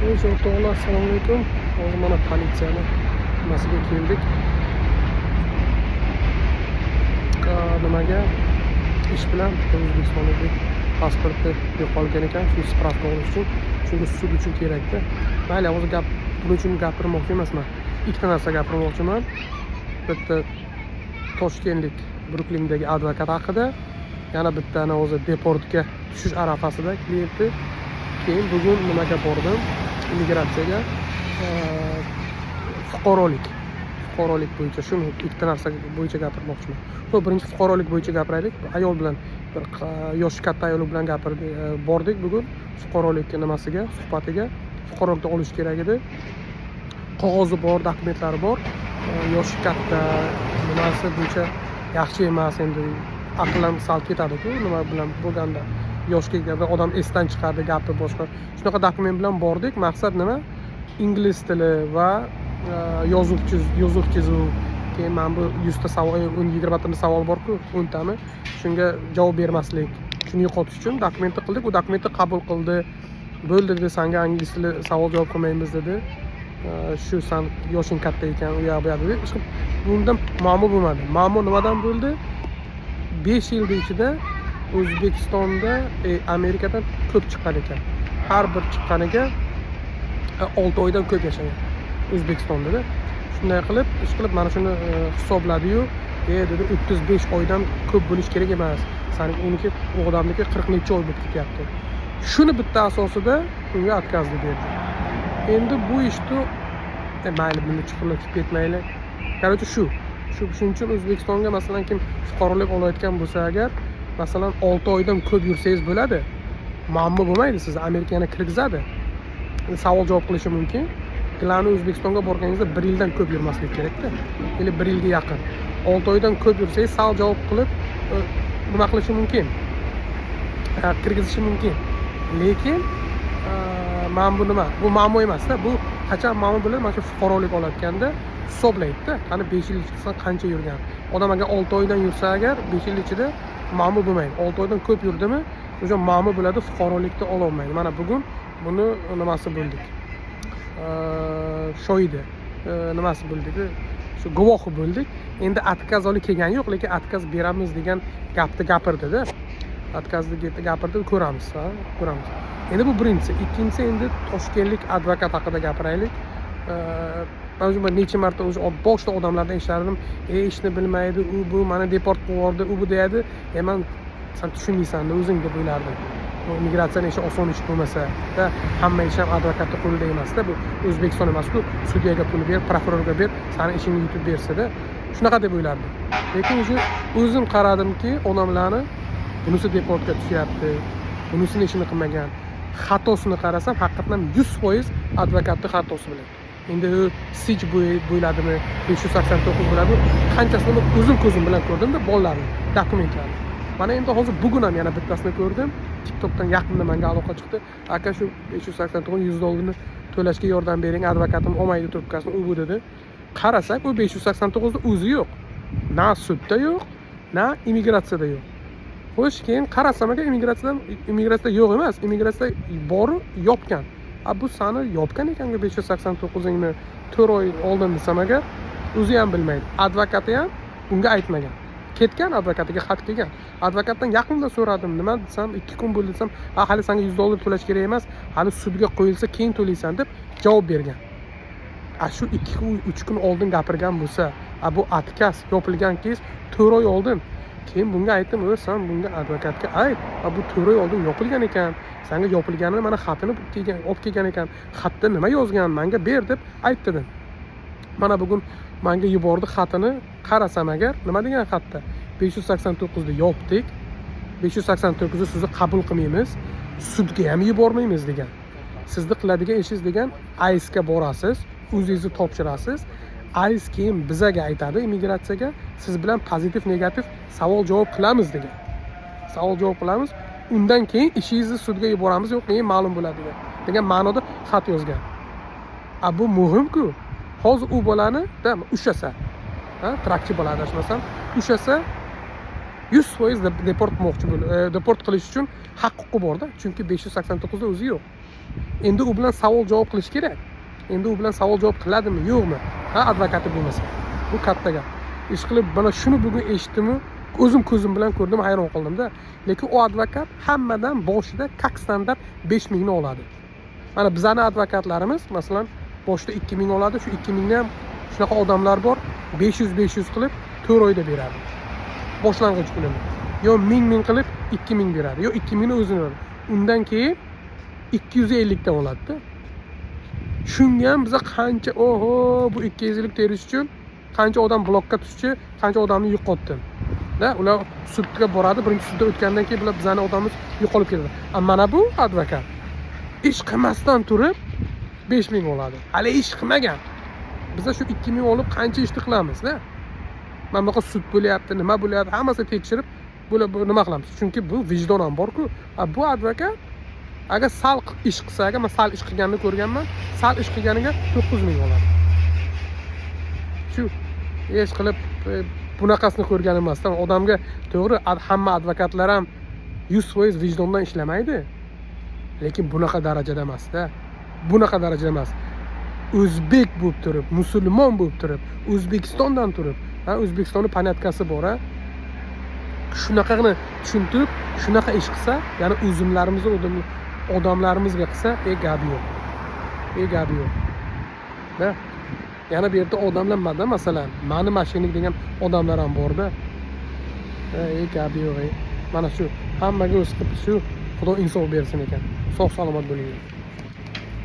Neyse o'rtoqlar, assalomu alaykum. Hozir mana politsiyani nimasiga keldik. Nimaga? Ish bilan O'zbekistondagi pasporti yo'qolgan ekan, shu spravka olish uchun. Chunki sud uchun kerakda. Mayli, hozir buning uchun gapirmoqchi emasman. Ikkita narsa gapirmoqchiman. Bitta Toshkentlik Bruklindagi advokat haqida, yana bittani hozir deportga tushish arafasida kliyenti. Keyin bugun nimaga bordim? Immigratsiyaga, fuqarolik bo'yicha shuni ikkita narsa bo'yicha gapirmoqchiman. Xo'p, birinchi fuqarolik bo'yicha gapiraylik. Ayol bilan bir yoshi katta ayol bilan bordik bugun fuqarolik nimasiga, suhbatiga. Fuqarolikni olish kerak edi. Qog'ozi bor, dokumentlari bor. Yoshi katta nimasi bo'yicha yaxshi emas, endi aqlim sal ketadi-ku, nima bilan bo'lganda. Yoshga kelganda odam esdan chiqadi, gapi boshqa. Shunaqa dokument bilan bordik. Maqsad nima? Ingliz tili va yozuv chizuv. Keyin men bu 100 ta savol, 20 ta savol bor-ku, 10 tami. Shunga javob bermaslik. Shuni yo'qotish uchun dokumentni qildik. U dokumentni qabul qildi. Bo'ldi dedi, senga ingliz tili savol javob qilmaymiz dedi. Shu sen yoshing katta ekan, u yoq bu yoq dedi. Bundan muammo bo'lmadi. Muammo nimadan bo'ldi? 5 yil ichida O'zbekistonda Amerikadan ko'p chiqqan ekan. Har bir chiqqaniga 6 oydan ko'p yashagan O'zbekistonda. Shunday qilib, ish qilib mana shuni hisobladi-yu, dedi 35 oydan ko'p bo'lish kerak emas. Sening uniki u odamniki 40 necha oy bo'lib ketyapti. Shuni bitta asosida unga откazdi berdi. Endi bu ishni mayli buni chiqilib ketmaylik. Qarachi shuning uchun O'zbekistonga masalan kim fuqarolik olayotgan bo'lsa agar, masalan 6 oydan ko'p yursangiz bo'ladi. Muammo bo'lmaydi, sizni Amerikaga kirgizadi. Savol javob qilishi mumkin. Glani O'zbekistonga borganingizda 1 yildan ko'p yurmaslik kerak-da. Ya'ni 1 yilga yaqin. 6 oydan ko'p yursangiz savol javob qilib nima qilishi mumkin? Kirgizishi mumkin. Lekin men bu nima? Bu muammo emas-da. Bu qachon muammo bo'ladi? Mana shu fuqarolik olayotganda hisoblaydi-da. Qani 5 yil ichida qancha yurgan. Odam agar 6 oydan yursa agar 5 yil ichida muammo bo'lmaydi. 6 oydan ko'p yurdimi, o'sha muammo bo'ladi, fuqarolikni ola olmaydi. Mana bugun buni nimasi bo'ldik. Shohidi nimasi bo'ldik? Shu guvohi bo'ldik. Endi отказ olib kelgani yo'q, lekin отказ beramiz degan gapni gapirdi-da. Откazni gapirdi, ko'ramiz. Endi bu birinchisi. Ikkinchisi, endi toshkentlik advokat haqida gapiraylik. Men necha marta o'sha boshqa odamlardan eshitdim, ishni bilmaydi, u bu mana deport qilib u bu deydi. Men sen tushunmaysan, o'zing deb o'ylardim. Bu migratsiyaning ishi oson ish bo'lmasa, da hamma ish ham advokatning qo'lida emas-da. Bu O'zbekiston emas-ku, sudyaga pul ber, prokurorga ber, seni ishingni yutib bersa-da, shunaqa deb o'ylardim. Lekin o'zim qaradimki, odamlarni bunisi deportga tushyapti, bunisini ishini qilmagan. Xatosini qarasam, haqiqatan 100% advokatning xatosi bilan. Endi sich bo'yladimi, 589 bo'ladi. Qanchasini men o'zim ko'zim bilan ko'rdim-da, bolalarning dokumentlarini. Mana endi hozir bugun ham yana bittasini ko'rdim. TikTokdan yaqinda menga aloqa chiqdi. Aka shu 589 $100 to'lashga yordam bering, advokatim olmaydi trubkasini, u bu dedi. Qarasak, u 589 da o'zi yo'q. Na sudda yo'q, na immigratsiyada yo'q. Xo'sh, keyin qarasam aka immigratsiyada yo'q emas, immigratsiyada bor, yopgan. Bu sani yopgan ekanga 589ingni 4 oy oldin desam agar, o'zi ham bilmaydi. Advokati ham bunga aytmagan. Ketgan, advokatiga xat kelgan. Advokatdan yaqinda so'radim, nima desam, 2 kun bo'ldi desam, hali senga $100 to'lash kerak emas, hali sudga qo'yilsa keyin to'laysan deb javob bergan. Shu 2-3 kun oldin gapirgan bo'lsa, bu отказ yopilgan keys 4 oy oldin. Keyin bunga aytdim, sen bunga advokatga ayt, bu 4 oy oldin yopilgan ekan. Senga yopilganini mana xatini olib kelgan ekan. Xatda nima yozgan, menga ber deb aytdim. Mana bugun menga yubordi xatini, qarasam agar, nima degan xatda? 589 ni yopdik. 589 ni sizni qabul qilmaymiz, sudga ham yubormaymiz degan. Sizni qiladigan ishingiz degan, ICE ga borasiz, o'zingizni topshirasiz. ICE keyin bizaga aytadi, immigratsiyaga, siz bilan pozitiv, negativ savol javob qilamiz degan. Savol javob qilamiz, undan keyin ishingizni sudga yuboramiz, yo'q, keyin ma'lum bo'ladi degan ma'noda xat yozgan. Bu muhim-ku. Hozir u bolani ushasa, trakchi bola adashmasam, ushasa 100% deport qilish uchun haq-huquqi bor-da, chunki 589 da o'zi yo'q. Endi u bilan savol javob qilish kerak. Endi u bilan savol javob qiladimi, yo'qmi? Ha, advokati bo'lmasa. Bu katta gap. Ish qilib mana shuni bugun eshitdimmi, o'zim ko'zim bilan ko'rdim, hayron qoldim-da. Lekin u advokat hammadan boshida kak standart 5000 ni oladi. Mana bizning advokatlarimiz masalan boshida 2000 oladi, shu 2000 ni ham shunaqa odamlar bor, 500 qilib 4 oyda beradi. Boshlang'ich pulini. Yo 1000 qilib 2000 beradi, yo 2000 ni o'zini beradi. Undan keyin 250 dan oladi-da. Shunga ham biza qancha, oho, bu 250 terish uchun qancha odam blokka tushchi, qancha odamni yo'qotdim. Da, ular sudga boradi, birinchi sudda o'tgandan keyin bular bizning odamimiz yo'qolib ketadi. Mana bu advokat ish qilmasdan turib 5000 oladi. Hali ish qilmagan. Biz shu 2000 olib qancha ishni qilamiz-da? Mana bunaqa sud bo'lyapti, nima bo'lyapti, hammasini tekshirib nima qilamiz? Chunki bu vijdon ham bor-ku. Bu advokat agar sal ish qilsa, agar men sal ish qilganini ko'rganman, sal ish qilganiga 9000 oladi. Shu ish qilib bunaqasini ko'rganim emasdan odamga to'g'ri hamma advokatlar ham 100% vijdondan ishlamaydi. Lekin bunaqa darajada emas-da. Bunaqa darajada emas. O'zbek bo'lib turib, musulmon bo'lib turib, O'zbekistondan turib, O'zbekistonning panatkasi bor-a. Shunaqani tushuntirib, shunaqa ish qilsa, ya'ni o'zimlarimizning odamlarimizga qilsa, gapi yo'q. Gapi yo'q. Da. Yana bu yerda odamlar mada masalan, mani mashinik degan odamlar ham bor-da. Gapi yo'q. Mana shu hammaga o'z qilib shu Xudo insof bersin ekan. Sog' salomat bo'ling.